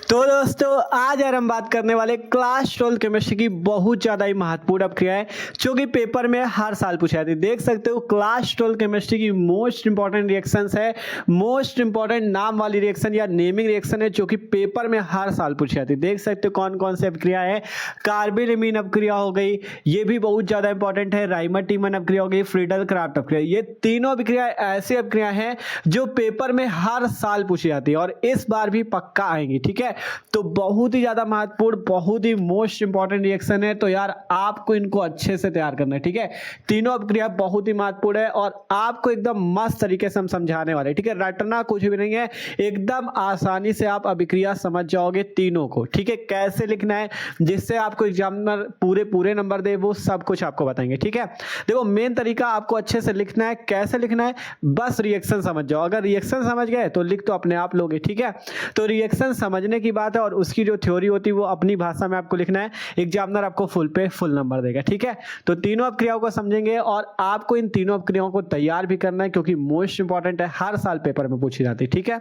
तो दोस्तों आज यार हम बात करने वाले क्लास 12 केमिस्ट्री की बहुत ज़्यादा ही महत्वपूर्ण अपक्रिया है जो कि पेपर में हर साल पूछी जाती है। देख सकते हो क्लास 12 केमिस्ट्री की मोस्ट इंपॉर्टेंट रिएक्शंस है, मोस्ट इंपॉर्टेंट नाम वाली रिएक्शन या नेमिंग रिएक्शन है जो कि पेपर में हर साल पूछी जाती है। देख सकते हो कौन कौन सी अपक्रिया है। कार्बिल एमीन अपक्रिया हो गई, ये भी बहुत ज़्यादा इंपॉर्टेंट है। राइमर टीमन अपक्रिया हो गई, फ्रीडल क्राफ्ट अपक्रिया। ये तीनों अपक्रिया ऐसी अपक्रिया हैं जो पेपर में हर साल पूछी जाती है और इस बार भी पक्का आएंगी। ठीक है, तो बहुत ही ज्यादा महत्वपूर्ण, बहुत ही मोस्ट इंपॉर्टेंट रिएक्शन है। तो यार आपको इनको अच्छे से तैयार करना है। ठीक है, तीनों अपक्रिया बहुत ही महत्वपूर्ण है और आपको एकदम मस्त तरीके से हम समझाने वाले हैं। ठीक है, रटना कुछ भी नहीं है, एकदम आसानी से आप अभिक्रिया समझ जाओगे तीनों को। ठीक है, कैसे लिखना है जिससे आपको एग्जामिनर पूरे नंबर दे, वो सब कुछ आपको बताएंगे। ठीक है, देखो मेन तरीका आपको अच्छे से लिखना है। कैसे लिखना है, बस रिएक्शन समझ जाओ। अगर रिएक्शन समझ गए तो लिख तो अपने आप लोगे। ठीक है, तो रिएक्शन समझने की बात है और उसकी जो थ्योरी होती है वो अपनी भाषा में आपको लिखना है। एग्जामिनर आपको फुल पे फुल नंबर देगा। ठीक है, तो तीनों अपक्रियाओं को समझेंगे और आपको इन तीनों अपक्रियाओं को तैयार भी करना है क्योंकि मोस्ट इंपॉर्टेंट है, हर साल पेपर में पूछी जाती है। ठीक है,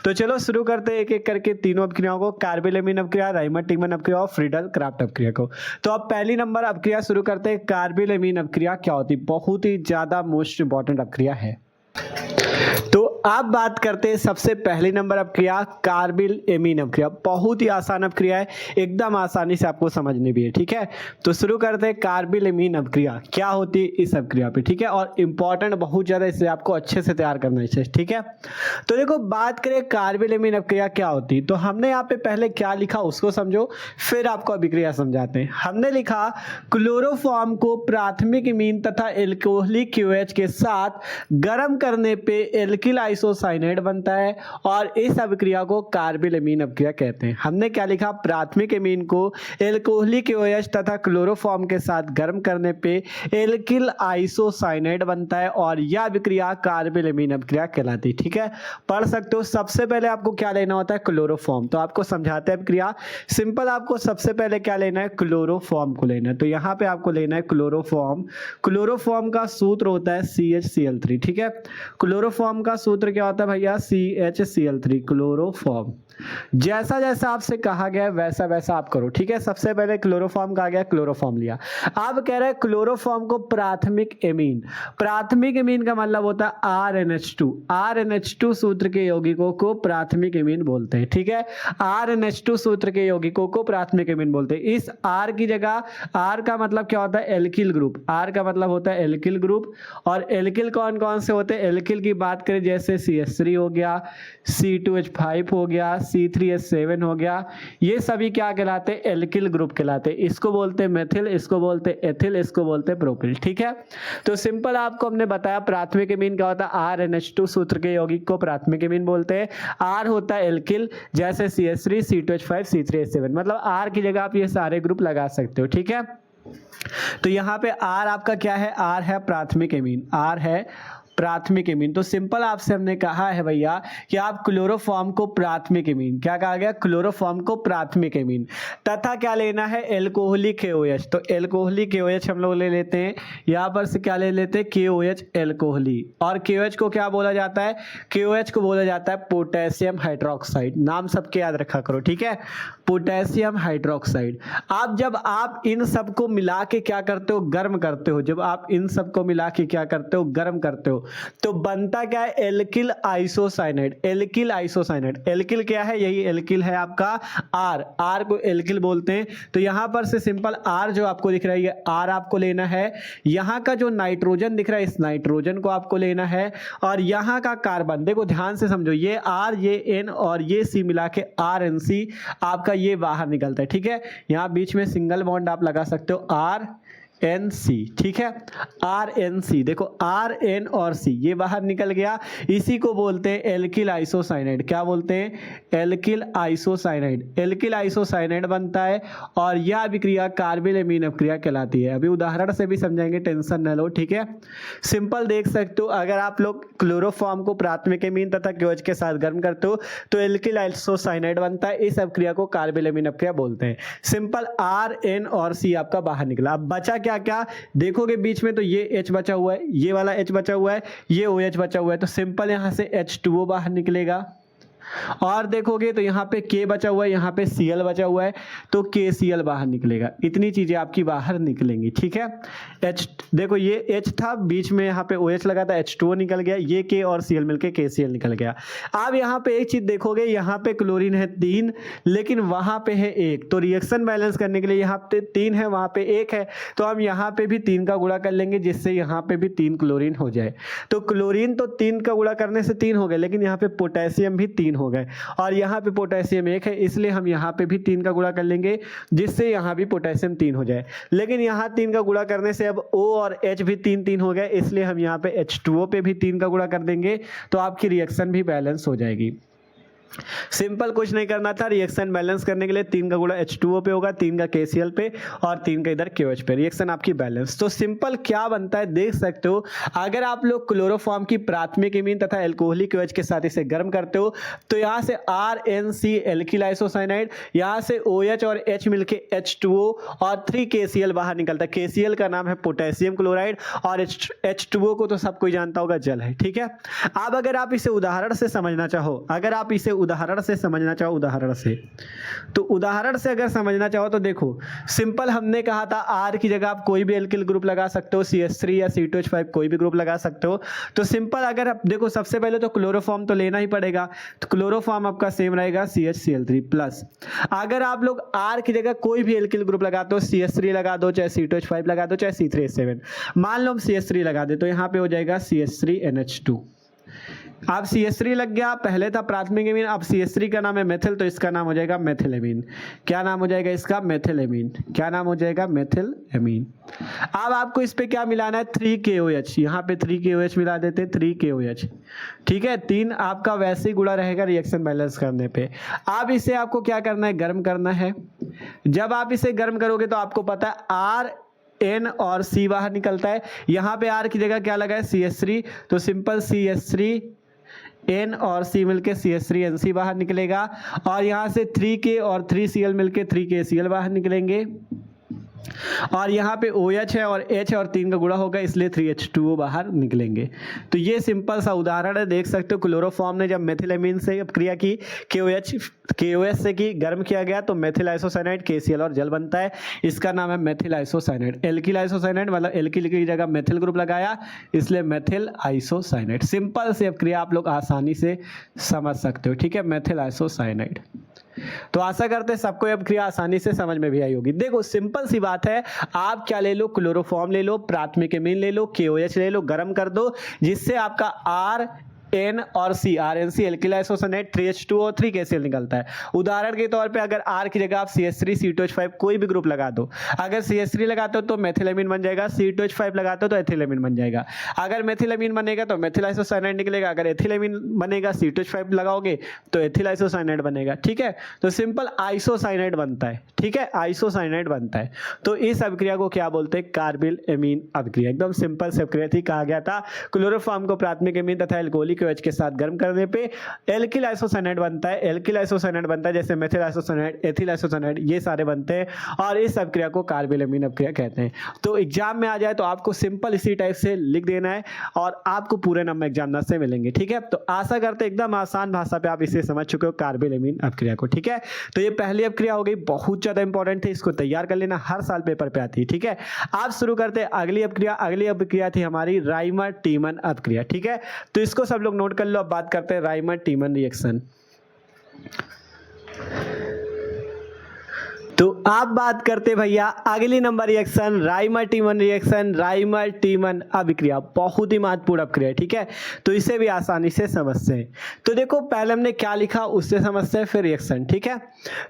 तो चलो शुरू करते हैं एक एक करके तीनों अपक्रियाओं को, कार्बिल एमीन अपक्रिया, राइमर टीमन अपक्रिया और फ्रीडल क्राफ्ट अपक्रिया को। तो अब पहली नंबर अपक्रिया शुरू करते हैं। कार्बिल एमीन अपक्रिया क्या होती है, बहुत ही ज्यादा मोस्ट इंपॉर्टेंट अपक्रिया है। तो अब बात करते हैं सबसे पहली नंबर अपक्रिया कार्बिल एमीन अपक्रिया। बहुत ही आसान अपक्रिया है, एकदम आसानी से आपको समझनी भी है। ठीक है, तो शुरू करते हैं। कार्बिल एमीन अपक्रिया क्या होती है इस अपक्रिया पे। ठीक है, और इंपॉर्टेंट बहुत ज्यादा, इससे आपको अच्छे से तैयार करना है। ठीक है, तो देखो बात करें कार्बिल एमीन अपक्रिया क्या होती है, तो हमने यहाँ पे पहले क्या लिखा उसको समझो, फिर आपको अभिक्रिया समझाते हैं। हमने लिखा क्लोरोफॉर्म को प्राथमिक एमीन तथा एल्कोहलिक क्यूएच के साथ गर्म करने पे एल्किल आइसोसाइनेट बनता है और इस अभिक्रिया को कार्बिल एमीन अभिक्रिया कहते हैं। हमने क्या लिखा, प्राथमिक एमीन को एल्कोहलिक OH तथा क्लोरोफॉर्म के साथ गर्म करने पे एल्किल आइसोसाइनेट बनता है और यह अभिक्रिया कार्बिल एमीन अभिक्रिया कहलाती है। ठीक है, पढ़ सकते हो। सबसे पहले आपको क्या लेना होता है, क्लोरोफॉर्म। तो आपको समझाते हैं अभिक्रिया सिंपल। आपको सबसे पहले क्या लेना है, क्लोरोफॉर्म को लेना है। तो यहाँ पे आपको लेना है क्लोरोफॉर्म। क्लोरोफॉर्म का सूत्र होता है CHCl3। ठीक है, क्लोरोफॉर्म का सूत्र क्या होता है भैया, CHCl3 क्लोरोफॉर्म। जैसा जैसा आपसे कहा गया वैसा वैसा आप करो। ठीक है, सबसे पहले क्लोरोफॉर्म कहा गया, क्लोरोफॉर्म लिया। अब कह रहे हैं क्लोरोफॉर्म को प्राथमिक एमीन। प्राथमिक एमीन का मतलब होता है RNH2। RNH2 सूत्र के यौगिकों को प्राथमिक एमीन बोलते हैं। ठीक है, RNH2 सूत्र के यौगिकों को प्राथमिक एमीन बोलते हैं। इस R की जगह, R का मतलब क्या होता है, एल्किल ग्रुप। R का मतलब होता है एल्किल ग्रुप। और एल्किल कौन कौन से होते हैं, एल्किल की बात करें जैसे CH3 हो गया, C2H5 हो गया, C3H7 हो गया, ये सभी क्या कहलाते हैं, एल्किल ग्रुप कहलाते हैं। इसको बोलते हैं मेथिल, इसको बोलते हैं एथिल, इसको बोलते हैं प्रोपिल। ठीक है, तो सिंपल आपको हमने बताया प्राथमिक एमीन क्या होता है, RNH2 सूत्र के यौगिक को प्राथमिक एमीन बोलते हैं। R होता है एल्किल जैसे CH3, C2H5, C3H7, मतलब R की जगह आप ये सारे ग्रुप लगा सकते हो। ठीक है, तो यहाँ पे R आपका क्या है, R है प्राथमिक एमीन, R है प्राथमिक एमीन। तो सिंपल आपसे हमने कहा है भैया कि आप क्लोरोफॉर्म को प्राथमिक एमीन, क्या कहा गया, क्लोरोफॉर्म को प्राथमिक एमीन तथा क्या लेना है, एल्कोहलिक KOH। तो एल्कोहलिक KOH हम लोग ले लेते हैं, यहाँ पर से क्या ले लेते हैं, KOH एल्कोहली। और KOH को क्या बोला जाता है, KOH को बोला जाता है पोटेशियम हाइड्रोक्साइड। नाम सबके याद रखा करो। ठीक है, पोटेशियम हाइड्रोक्साइड। अब जब आप इन सबको मिला के क्या करते हो, गर्म करते हो, जब आप इन सबको मिला के क्या करते हो, गर्म करते हो, तो बनता क्या है, alkyl isocyanate. Alkyl isocyanate, alkyl क्या है, यही एल्किल है आपका R को एल्किल बोलते हैं। तो यहां पर से सिंपल R जो आपको दिख रहा है, ये R आपको लेना है। यहां का जो नाइट्रोजन दिख रहा है, इस नाइट्रोजन को आपको लेना है। और यहां का कार्बन, देखो ध्यान से समझो, ये R, ये N और ये C मिला के RNC आपका ये बाहर निकलता है। ठीक है, यहां बीच में सिंगल बॉन्ड आप लगा सकते हो, RNC। ठीक है, RNC, देखो RN और C ये बाहर निकल गया। इसी को बोलते हैं एल्किल आइसोसाइनेट। क्या बोलते हैं, एल्किल आइसोसाइनेट। एल्किल आइसोसाइनेट बनता है और यह अभिक्रिया कार्बिल एमीन अभिक्रिया कहलाती है। अभी उदाहरण से भी समझाएंगे, टेंशन न लो। ठीक है, सिंपल देख सकते हो, अगर आप लोग क्लोरोफॉर्म को प्राथमिक एमीन तथा KOH के साथ गर्म करते हो तो एल्किल आइसोसाइनेट बनता है। इस अभिक्रिया को कार्बिल एमीन अभिक्रिया बोलते हैं। सिंपल RN और C आपका बाहर निकला। अब बचा क्या क्या देखोगे बीच में, तो ये H बचा हुआ है, ये वाला H बचा हुआ है, ये OH बचा हुआ है। तो सिंपल यहां से H2O बाहर निकलेगा। और देखोगे तो यहाँ पे K बचा हुआ है, यहाँ पे Cl बचा हुआ है, तो KCl बाहर निकलेगा। इतनी चीजें आपकी बाहर निकलेंगी, ठीक है। H देखो ये H था, बीच में यहाँ पे OH लगा था, H2O निकल गया, ये K और Cl मिलके KCl निकल गया। अब यहाँ पे एक चीज देखोगे, यहाँ पे क्लोरीन है 3 लेकिन वहां पे है 1, तो रिएक्शन बैलेंस करने के लिए यहाँ पे 3 है, वहां पे 1 है, तो हम यहाँ पे भी 3 का गुणा कर लेंगे जिससे यहाँ पे भी 3 क्लोरीन हो जाए। तो क्लोरीन तो 3 का गुणा करने से 3 हो गए, लेकिन यहाँ पे पोटेशियम भी 3 हो गए और यहाँ पे पोटेशियम 1 है, इसलिए हम यहाँ पे भी 3 का गुणा कर लेंगे जिससे यहाँ भी पोटेशियम 3 हो जाए। लेकिन यहाँ 3 का गुणा करने से अब O और H भी 3 हो गए, इसलिए हम यहाँ पे H2O पे भी 3 का गुणा कर देंगे, तो आपकी रिएक्शन भी बैलेंस हो जाएगी। सिंपल कुछ नहीं करना था, रिएक्शन बैलेंस करने के लिए 3 का गुणा H2O पे होगा, 3 का KCl पे और 3 का इधर KOH पे, रिएक्शन आपकी बैलेंस। तो सिंपल क्या बनता है देख सकते हो। अगर आप लोग क्लोरोफॉर्म की प्राथमिक एमीन तथा एल्कोहलिक OH के साथ इसे गर्म करते हो तो यहाँ से RNC एल्किल आइसोसाइनाइड, यहाँ से OH और H मिलके H2O और 3 KCl बाहर निकलता है। KCl का नाम है पोटेशियम क्लोराइड और H2O को तो सब कोई जानता होगा, जल है, ठीक है। अब अगर आप इसे उदाहरण से समझना चाहो, अगर आप इसे उदाहरण से समझना चाहो, उदाहरण से, तो उदाहरण से अगर समझना चाहो तो देखो सिंपल हमने कहा था R की जगह आप कोई भी एल्किल ग्रुप लगा सकते हो, CH3 या C2H5 कोई भी ग्रुप लगा सकते हो। तो सिंपल अगर आप देखो सबसे पहले तो क्लोरोफॉर्म तो लेना ही पड़ेगा, तो क्लोरोफॉर्म आपका सेम रहेगा CHCl3 प्लस। अगर आप लोग R की जगह कोई भी एल्किल ग्रुप लगाते हो, CH3 लगा दो, चाहे C2H5 लगा दो, चाहे C3H7, मान लो हम CH3 लगा दे तो यहाँ पे हो जाएगा CH3NH2। अब CH3 लग गया, पहले था प्राथमिक एमीन, अब CH3 का नाम है मेथिल, तो इसका नाम हो जाएगा मेथिलेमीन। क्या नाम हो जाएगा इसका? मेथिलेमीन। क्या नाम हो जाएगा? मेथिलेमीन। अब आपको इस पे क्या मिलाना है? 3KOH, यहाँ पे 3KOH मिला देते हैं, 3KOH, ठीक है। 3 आपका वैसे ही गुणा रहेगा रिएक्शन बैलेंस करने पे। अब इसे आपको क्या करना है? गर्म करना है। जब आप इसे गर्म करोगे तो आपको पता है R N और C बाहर निकलता है। यहाँ पे R की जगह क्या लगा है? CH3, तो सिंपल CH3 N और C मिलके CH3NC बाहर निकलेगा और यहाँ से 3K और 3Cl मिलके 3KCl बाहर निकलेंगे और यहाँ पे OH है और H और 3 का गुणा होगा, इसलिए 3H2O बाहर निकलेंगे। तो ये सिंपल सा उदाहरण है, देख सकते हो क्लोरोफॉर्म ने जब मेथिलेमीन से क्रिया की, KOH से की, गर्म किया गया तो मेथिल आइसोसाइनाइड, KCl और जल बनता है, इसका नाम है मेथिल आइसोसाइनाइड। एल्किल आइसोसाइनाइड मतलब एल्किल की जगह मेथिल ग्रुप लगाया, इसलिए मेथिल आइसोसाइनाइड। सिंपल से अब क्रिया आप लोग आसानी से समझ सकते हो, ठीक है, मेथिल आइसोसाइनाइड। तो आशा करते हैं सबको अब क्रिया आसानी से समझ में भी आई होगी। देखो सिंपल सी बात है, आप क्या ले लो? क्लोरोफॉर्म ले लो, प्राथमिक एमीन ले लो, KOH ले लो, गर्म कर दो, जिससे आपका R N और C, RNC alkyl isocyanide, 3H2O और 3KCl निकलता है। उदाहरण के तौर पे अगर R की जगह आप CH3 C2H5 कोई भी ग्रुप लगा दो, अगर CH3 लगाते हो तो मेथिलेमीन बन जाएगा, C2H5 लगाते हो तो एथिलेमीन बन जाएगा। अगर मेथिलेमीन बनेगा तो मेथिल आइसोसाइनाइड निकलेगा, अगर एथिलेमीन बनेगा C2H5 लगाओगे तो एथिल आइसोसाइनाइड बनेगा, ठीक है। तो सिंपल आइसोसाइनाइड बनता है, ठीक है, आइसोसाइनाइड बनता है। तो इस अभिक्रिया को क्या बोलते हैं? कार्बिल एमीन अभिक्रिया। एकदम सिंपल से अभिक्रिया थी, कहा गया था क्लोरोफॉर्म को प्राथमिक एमीन तथा एल्कोहलिक OH के साथ गर्म करने पे एल्किल आइसोसाइनाइड बनता है। एल्किल आइसोसाइनाइड बनता है जैसे मेथिल आइसोसाइनाइड, एथिल आइसोसाइनाइड, ये सारे बनते हैं और इस अभिक्रिया को कार्बिल एमीन अभिक्रिया कहते हैं। तो एग्जाम में आ जाए तो आपको सिंपल इसी टाइप से लिख देना है और आपको पूरे नंबर एग्जामिनर से मिलेंगे, ठीक है। तो आशा करते हैं एकदम आसान भाषा पे आप इसे समझ चुके हो कार्बिल एमीन अभिक्रिया को, ठीक है। तो ये पहली अभिक्रिया हो गई, बहुत ज्यादा इंपॉर्टेंट थी, इसको तैयार कर लेना, हर साल पेपर पे आती है, ठीक है। आप शुरू करते हैं अगली अभिक्रिया। अगली अभिक्रिया थी हमारी राइमर टीमन अभिक्रिया, ठीक है। तो इसको सब लोग नोट कर लो। अब बात करते हैं राइमर टीमन रिएक्शन। तो आप बात करते भैया अगली number reaction, Rymer टीमन reaction, Rymer टीमन अभिक्रिया, बहुत ही महत्वपूर्ण अभिक्रिया है, ठीक है। तो इसे भी आसानी से समझते हैं। तो देखो पहले हमने क्या लिखा उससे समझते हैं, फिर रिएक्शन, ठीक है।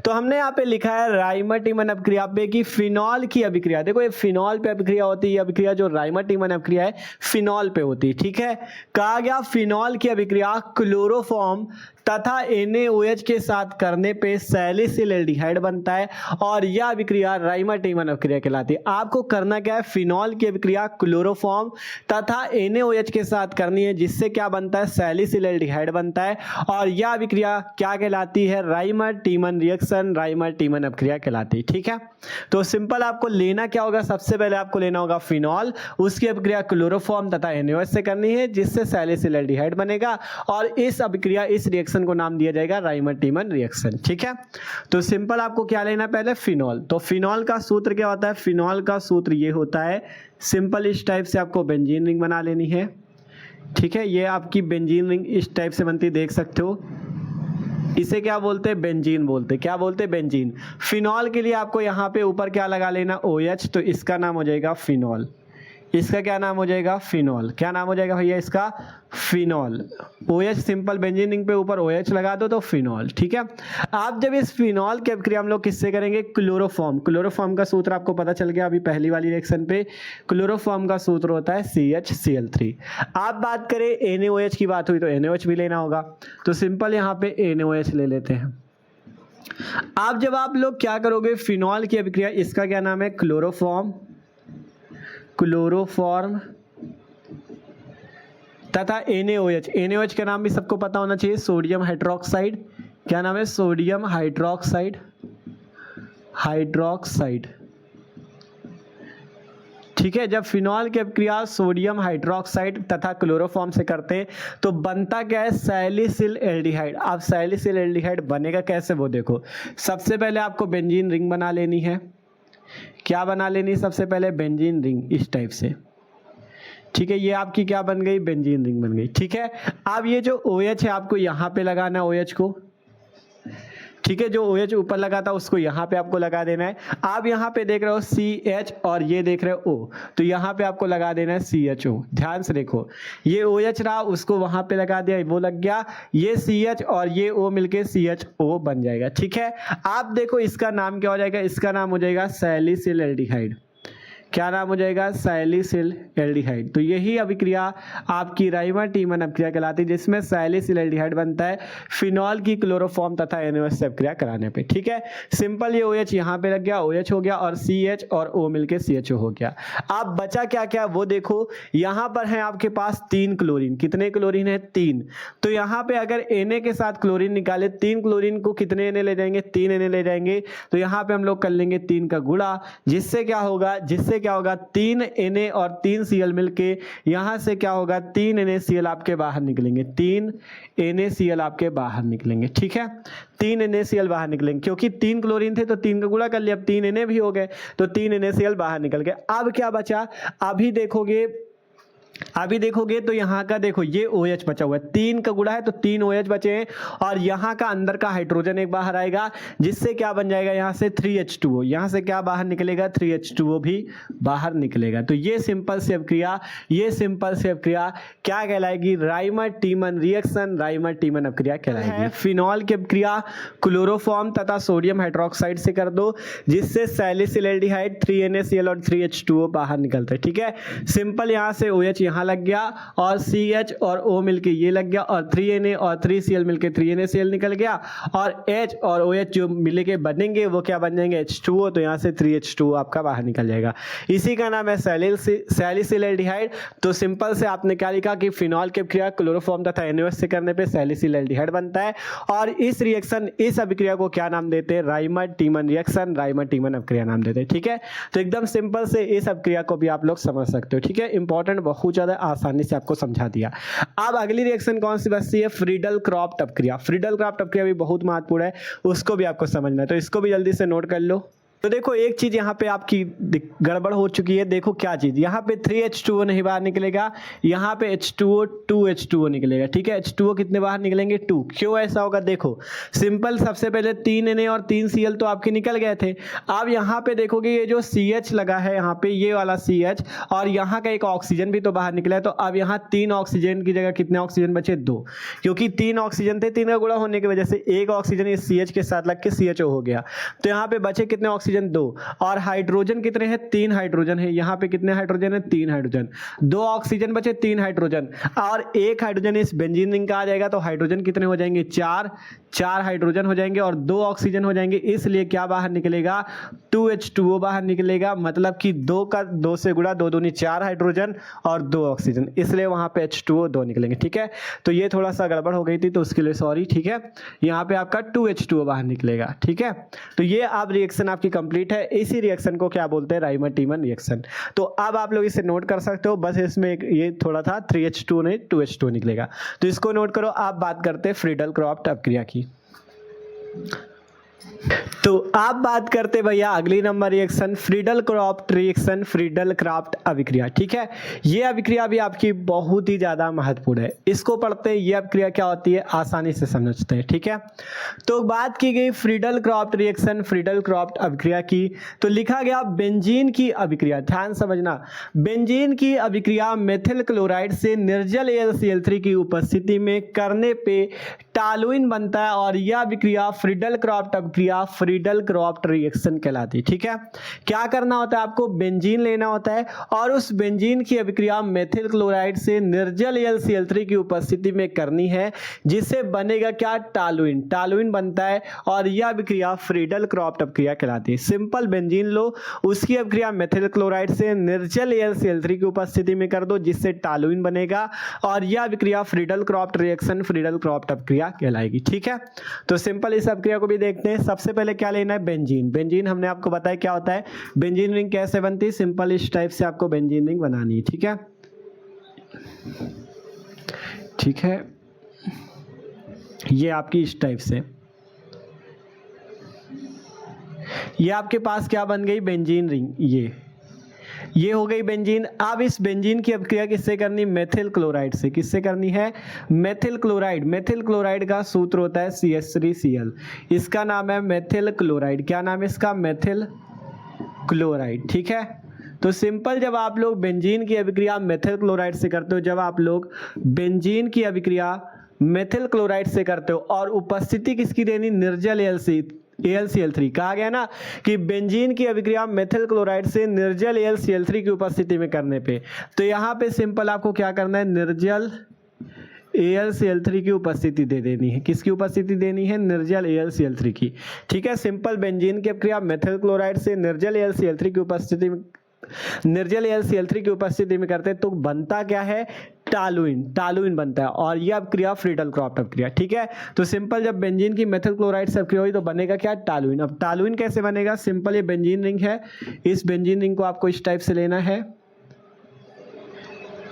तो हमने यहाँ पे लिखा है राइमर टीमन अभिक्रिया पे कि फिनॉल की अभिक्रिया, देखो ये फिनॉल पे अभिक्रिया होती है, अभिक्रिया जो राइमर टीमन अभिक्रिया है फिनॉल पे होती है, ठीक है। कहा गया फिनॉल की अभिक्रिया क्लोरोफॉर्म तथा NaOH के साथ करने पे सैलिसिलएल्डिहाइड बनता है और यह अभिक्रिया राइमर टीमन अभिक्रिया कहलाती है। आपको करना क्या है? फिनॉल की अभिक्रिया क्लोरोफॉर्म तथा NaOH के साथ करनी है, जिससे क्या बनता है? सैलिसिलएल्डिहाइड बनता है और यह अभिक्रिया क्या कहलाती है? राइमर टीमन रिएक्शन, राइमर टीमन अभिक्रिया कहलाती है, ठीक है। तो सिंपल आपको लेना क्या होगा? सबसे पहले आपको लेना होगा फिनॉल, उसकी अभिक्रिया क्लोरोफॉर्म तथा NaOH से करनी है, जिससे सैलिसिलएल्डिहाइड बनेगा और इस अभिक्रिया, इस रिएक्शन रिएक्शन को नाम दिया जाएगा राइमर-टीमन रिएक्शन। ठीक है, तो सिंपल आपको क्या लेना पहले, फिनॉल। तो फिनॉल का सूत्र क्या होता है, फिनॉल का सूत्र ये होता है, सिंपल इस टाइप से आपको बेंजीन रिंग बना लेनी है। ठीक है, ये आपकी बेंजीन रिंग इस टाइप से बनती, देख सकते हो। इसे क्या बोलते हैं, बेंजीन बोलते हैं। क्या बोलते हैं, बेंजीन। फिनॉल के लिए आपको यहाँ पे ऊपर क्या लगा लेना, OH, तो इसका नाम हो जाएगा फिनॉल। इसका क्या नाम हो जाएगा, फिनॉल। क्या नाम हो जाएगा भैया इसका, phenol. OH simple benzene ring पे ऊपर OH लगा दो तो फिनॉल। ठीक है, आप जब इस फिनॉल की अभिक्रिया हम लोग किससे करेंगे, क्लोरोफॉर्म। क्लोरोफॉर्म का सूत्र आपको पता चल गया अभी पहली वाली रिएक्शन पे। क्लोरोफॉर्म का सूत्र होता है CHCl3। आप बात करें NaOH की बात हुई तो NaOH भी लेना होगा, तो सिंपल यहाँ पे NaOH ले लेते हैं। आप जब आप लोग क्या करोगे, फिनॉल की अभिक्रिया, इसका क्या नाम है, क्लोरोफॉर्म, क्लोरोफॉर्म तथा NaOH। NaOH का नाम भी सबको पता होना चाहिए, सोडियम हाइड्रोक्साइड। क्या नाम है, सोडियम हाइड्रोक्साइड, हाइड्रोक्साइड। ठीक है, जब फिनॉल की अभिक्रिया सोडियम हाइड्रोक्साइड तथा क्लोरोफॉर्म से करते हैं तो बनता क्या है, सैलिसिल एल्डिहाइड। अब सैलिसिल एल्डिहाइड बनेगा कैसे वो देखो। सबसे पहले आपको बेंजीन रिंग बना लेनी है। क्या बना लेनी, सबसे पहले बेंजीन रिंग इस टाइप से। ठीक है, ये आपकी क्या बन गई, बेंजीन रिंग बन गई। ठीक है, अब ये जो OH है आपको यहाँ पे लगाना है, OH को। ठीक है, जो OH ऊपर लगा था उसको यहाँ पे आपको लगा देना है। आप यहाँ पे देख रहे हो CH और ये देख रहे हो O, तो यहाँ पे आपको लगा देना है CHO। ध्यान से देखो, ये OH रहा, उसको वहाँ पे लगा दिया, वो लग गया। ये CH और ये O मिलके CHO बन जाएगा। ठीक है, आप देखो इसका नाम क्या हो जाएगा, इसका नाम हो जाएगा सैलिसिल एल्डिहाइड। क्या नाम हो जाएगा, सैलिसिल एल्डिहाइड। तो यही अभिक्रिया आपकी राइमर-टीमन अभिक्रिया कहलाती है, जिसमें सैलिसिल एल्डिहाइड बनता है फिनॉल की क्लोरोफॉर्म तथा NaOH से अभिक्रिया कराने पे। ठीक है, सिंपल ये OH यहाँ पे लग गया, OH हो गया, और CH और O मिलके CHO हो गया। अब बचा क्या क्या वो देखो, यहाँ पर है आपके पास 3 क्लोरीन। कितने क्लोरीन है, 3। तो यहाँ पे अगर Na के साथ क्लोरीन निकाले, 3 क्लोरीन को कितने Na ले जाएंगे, 3 Na ले जाएंगे। तो यहाँ पे हम लोग कर लेंगे 3 का गुणा, जिससे क्या होगा, क्या होगा, 3 Na और 3 Cl मिलके यहां से क्या होगा, 3 NaCl आपके बाहर निकलेंगे, 3 NaCl आपके बाहर निकलेंगे। ठीक है, 3 NaCl बाहर निकलेंगे, क्योंकि 3 क्लोरीन थे तो 3 का गुणा कर लिया, अब 3 Na भी हो गए, तो 3 NaCl बाहर निकल गए। अब क्या बचा, अभी देखोगे तो यहाँ का देखो, ये OH बचा हुआ है, 3 का गुणा है तो 3 OH बचे हैं, और यहाँ का अंदर का हाइड्रोजन एक बाहर आएगा, जिससे क्या बन जाएगा, यहाँ से 3H2O, यहाँ से क्या बाहर निकलेगा, 3H2O भी बाहर निकलेगा। तो ये सिंपल से अभिक्रिया, क्या कहलाएगी, राइमर-टीमन रिएक्शन, राइमर-टीमन अभिक्रिया कहलाएगी। फिनॉल की अभिक्रिया क्लोरोफॉर्म तथा सोडियम हाइड्रोक्साइड से कर दो, जिससे सैलिसिल एल्डिहाइड 3NaCl और 3H2O बाहर निकलता है। ठीक है, सिंपल यहाँ से OH यहाँ लग गया, और CH और O मिलके ये लग गया, और 3Na और 3Cl मिलके 3NaCl निकल गया, और H और OH जो मिलके बनेंगे वो क्या बन जाएंगे, H2O। तो यहाँ से 3H2O आपका बाहर निकल जाएगा, इसी का नाम है सैलिसिल एल्डिहाइड। तो सिंपल से आपने क्या लिखा कि फिनॉल की अभिक्रिया क्लोरोफॉर्म तथा NaOH से करने पे सैलिसिल एल्डिहाइड बनता है, और इस अभिक्रिया को क्या नाम देते हैं, राइमर-टीमन रिएक्शन, राइमर-टीमन अभिक्रिया नाम देते हैं। ठीक है, तो एकदम सिंपल से इस अभिक्रिया को भी आप लोग समझ सकते हो। ठीक है, इंपॉर्टेंट, बहुत ज्यादा आसानी से आपको समझा दिया। अब अगली रिएक्शन कौन सी बचती है, फ्रीडल-क्रॉफ्ट अभिक्रिया। फ्रीडल-क्रॉफ्ट अभिक्रिया भी बहुत महत्वपूर्ण है, उसको भी आपको समझना है, तो इसको भी जल्दी से नोट कर लो। तो देखो एक चीज यहाँ पे आपकी गड़बड़ हो चुकी है, देखो क्या चीज, यहाँ पे 3H2O नहीं बाहर निकलेगा, यहाँ पे H2O 2H2O निकलेगा। ठीक है, H2O कितने बाहर निकलेंगे, 2। क्यों ऐसा होगा, देखो सिंपल, सबसे पहले 3 Na और 3 Cl तो आपके निकल गए थे। अब यहाँ पे देखोगे ये जो CH लगा है, यहाँ पे ये वाला CH, और यहाँ का एक ऑक्सीजन भी तो बाहर निकला है। तो अब यहाँ 3 ऑक्सीजन की जगह कितने ऑक्सीजन बचे, 2, क्योंकि 3 ऑक्सीजन थे, 3 का गुणा होने की वजह से एक ऑक्सीजन इस CH के साथ लग के CHO हो गया। तो यहाँ पे बचे कितने ऑक्सीजन, 2, और हाइड्रोजन कितने हैं, 3 हाइड्रोजन है। यहाँ पे कितने हाइड्रोजन है, 3 हाइड्रोजन, 2 ऑक्सीजन बचे, 3 हाइड्रोजन, और एक हाइड्रोजन इस बेंजीन रिंग का आ जाएगा, तो हाइड्रोजन कितने हो जाएंगे, 4 4 हाइड्रोजन हो जाएंगे और 2 ऑक्सीजन हो जाएंगे, इसलिए क्या बाहर निकलेगा 2H2O बाहर निकलेगा, मतलब कि 2 से गुणा, 2 दूनी 4 हाइड्रोजन और 2 ऑक्सीजन, इसलिए वहां पे H2O 2 निकलेंगे। ठीक है, तो ये थोड़ा सा गड़बड़ हो गई थी तो उसके लिए सॉरी। ठीक है, यहाँ पे आपका 2H2O बाहर निकलेगा। ठीक है, तो ये आप रिएक्शन आपकी कंप्लीट है। इसी रिएक्शन को क्या बोलते हैं, राइमर-टीमन रिएक्शन। तो अब आप लोग इसे नोट कर सकते हो, बस इसमें ये थोड़ा था 3H2 नहीं 2H2 निकलेगा, तो इसको नोट करो। आप बात करते हैं फ्रीडल-क्रॉफ्ट अपक्रिया की। तो आप बात करते भैया अगली number reaction Friedel-craft reaction, Friedel-Crafts अभिक्रिया। ठीक है, ये अभिक्रिया भी आपकी बहुत ही ज्यादा महत्वपूर्ण है, इसको पढ़ते हैं। ये अभिक्रिया क्या होती है आसानी से समझते हैं। ठीक है, तो बात की गई फ्रीडल-क्राफ्ट रिएक्शन, फ्रीडल-क्राफ्ट अभिक्रिया की, तो लिखा गया बेंजीन की अभिक्रिया। ध्यान समझना, बेंजीन की अभिक्रिया मेथिल क्लोराइड से निर्जल AlCl3 की उपस्थिति में करने पे टॉलुइन बनता है और यह अभिक्रिया फ्रीडल-क्राफ्ट अभिक्रिया, फ्रीडल-क्राफ्ट रिएक्शन कहलाती है। ठीक है, क्या करना होता है आपको, बेंजीन लेना होता है और उस बेंजीन की अभिक्रिया मेथिल क्लोराइड से निर्जल AlCl3 की उपस्थिति में करनी है, जिससे बनेगा क्या, टॉलुइन। टॉलुइन बनता है और यह अभिक्रिया फ्रीडल-क्राफ्ट अभिक्रिया कहलाती है। सिंपल बेंजीन लो, उसकी अभिक्रिया मेथिल क्लोराइड से निर्जल AlCl3 की उपस्थिति में कर दो, जिससे टॉलुइन बनेगा और यह अभिक्रिया फ्रीडल-क्राफ्ट रिएक्शन, फ्रीडल-क्राफ्ट अभिक्रिया कहलाएगी। ठीक है, तो सिंपल इस अभिक्रिया को भी देखते हैं। सबसे पहले क्या लेना है, बेंजीन। बेंजीन हमने आपको बताया क्या होता है, बेंजीन रिंग कैसे बनती है, सिंपल इस टाइप से आपको बेंजीन रिंग बनानी है। ठीक है, ठीक है, ये आपकी इस टाइप से, ये आपके पास क्या बन गई, बेंजीन रिंग। ये हो गई बेंजीन। अब इस बेंजीन की अभिक्रिया किससे करनी, मेथिल क्लोराइड से। किससे करनी है, मेथिल क्लोराइड। मेथिल क्लोराइड का सूत्र होता है CH3Cl, इसका नाम है मेथिल क्लोराइड। क्या नाम है इसका, मेथिल क्लोराइड। ठीक है, तो सिंपल जब आप लोग बेंजीन की अभिक्रिया मेथिल क्लोराइड से करते हो, जब आप लोग बेंजीन की अभिक्रिया मेथिल क्लोराइड से करते हो और उपस्थिति किसकी देनी, निर्जल AlCl3, कहा गया ना कि बेंजीन की अभिक्रिया मेथिल क्लोराइड से निर्जल AlCl3 की उपस्थिति में करने पे, तो यहाँ पे सिंपल आपको क्या करना है, निर्जल AlCl3 की उपस्थिति दे देनी है। किसकी उपस्थिति देनी है, निर्जल AlCl3 की। ठीक है, सिंपल बेंजीन की अभिक्रिया मेथिल क्लोराइड से निर्जल AlCl3 की उपस्थिति में, निर्जल AlCl3 की उपस्थिति में करते हैं, तो बनता क्या है, टॉलुइन। टॉलुइन बनता है और यह अभिक्रिया फ्रीडल-क्राफ्ट अभिक्रिया। ठीक है, तो सिंपल जब बेंजीन की मेथिल क्लोराइड से अभिक्रिया हुई तो बनेगा क्या, टॉलुइन। अब टॉलुइन कैसे बनेगा, सिंपल ये बेंजीन रिंग है, इस बेंजीन रिंग को आपको इस टाइप से लेना है।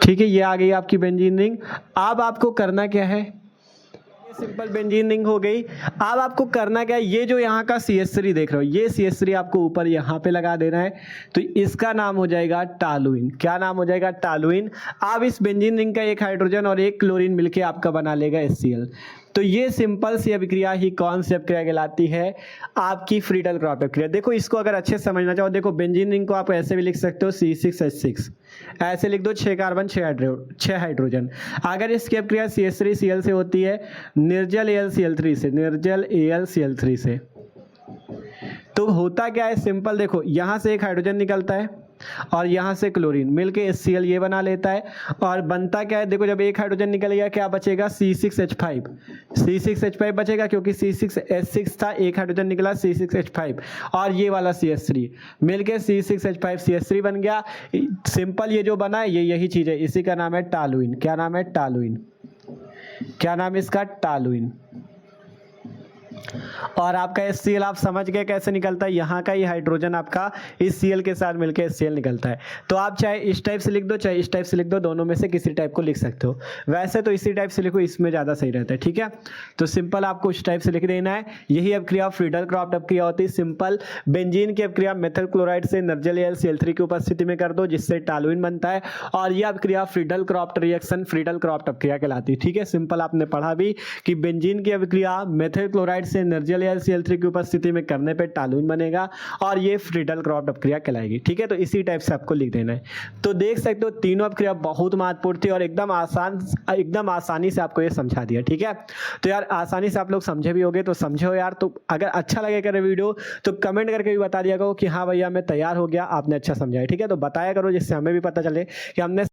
ठीक है, ये आ गई आपकी बेंजीन रिंग। अब आपको करना क्या है, सिंपल बेंजीन रिंग हो गई। अब आपको करना क्या है, ये जो यहाँ का CH3 देख रहे हो, ये CH3 आपको ऊपर यहाँ पे लगा देना है, तो इसका नाम हो जाएगा टॉलुइन। क्या नाम हो जाएगा, टॉलुइन। अब इस बेंजीन रिंग का एक हाइड्रोजन और एक क्लोरीन मिलके आपका बना लेगा HCl। तो ये सिंपल सी अभिक्रिया ही कौन सी अभिक्रिया कहलाती है, आपकी फ्रीडल-क्राफ्ट अभिक्रिया। देखो इसको अगर अच्छे से समझना चाहो, देखो बेंजीन रिंग को आप ऐसे भी लिख सकते हो C6H6, ऐसे लिख दो, 6 कार्बन 6 हाइड्रोजन। अगर इसकी अभिक्रिया CH3Cl से होती है निर्जल AlCl3 से, निर्जल AlCl3 से, तो होता क्या है, सिंपल देखो यहाँ से एक हाइड्रोजन निकलता है और यहाँ से क्लोरीन मिलके HCl ये बना लेता है और बनता क्या है, देखो जब एक हाइड्रोजन निकल गया क्या बचेगा, C6H5। C6H5 बचेगा क्योंकि C6H6 था, एक हाइड्रोजन निकला C6H5 और ये वाला CH3 मिलके C6H5 CH3 बन गया। सिंपल ये जो बना है ये यही चीज है, इसी का नाम है टॉलुइन। क्या नाम है, टॉलुइन। क्या नाम है इसका, टॉलुइन। और आपका HCl आप समझ गए कैसे निकलता है, यहाँ का ये हाइड्रोजन आपका इस Cl के साथ मिलकर HCl निकलता है। तो आप चाहे इस टाइप से लिख दो चाहे इस टाइप से लिख दो, दोनों में से किसी टाइप को लिख सकते हो। वैसे तो इसी टाइप से लिखो, इसमें ज़्यादा सही रहता है। ठीक है, तो सिंपल आपको इस टाइप से लिख देना है। यही अभिक्रिया फ्रीडल-क्राफ्ट अभिक्रिया होती है। सिंपल बेंजीन की अभिक्रिया मेथिल क्लोराइड से निर्जल AlCl3 की उपस्थिति में कर दो, जिससे टॉलुइन बनता है और यह अभिक्रिया फ्रीडल-क्राफ्ट रिएक्शन, फ्रीडल-क्राफ्ट अभिक्रिया कहलाती है। ठीक है, सिंपल आपने पढ़ा भी कि बेंजीन की अभिक्रिया मेथिल क्लोराइड से निर्जल AlCl3 की उपस्थिति में करने पे टॉलुइन बनेगा और ये फ्रीडल-क्राफ्ट अभिक्रिया कहलाएगी। ठीक है, तो इसी टाइप से आपको लिख देना है। तो देख सकते हो तीनों अभिक्रिया बहुत महत्वपूर्ण थी और एकदम आसानी से आपको ये समझा दिया। ठीक है, तो यार आसानी से आप लोग समझे भी होगे तो समझो यार। तो अगर अच्छा लगे करे वीडियो तो कमेंट करके भी बता दिया करो कि हाँ भैया मैं तैयार हो गया, आपने अच्छा समझाया। ठीक है, तो बताया करो जिससे हमें भी पता चले कि हमने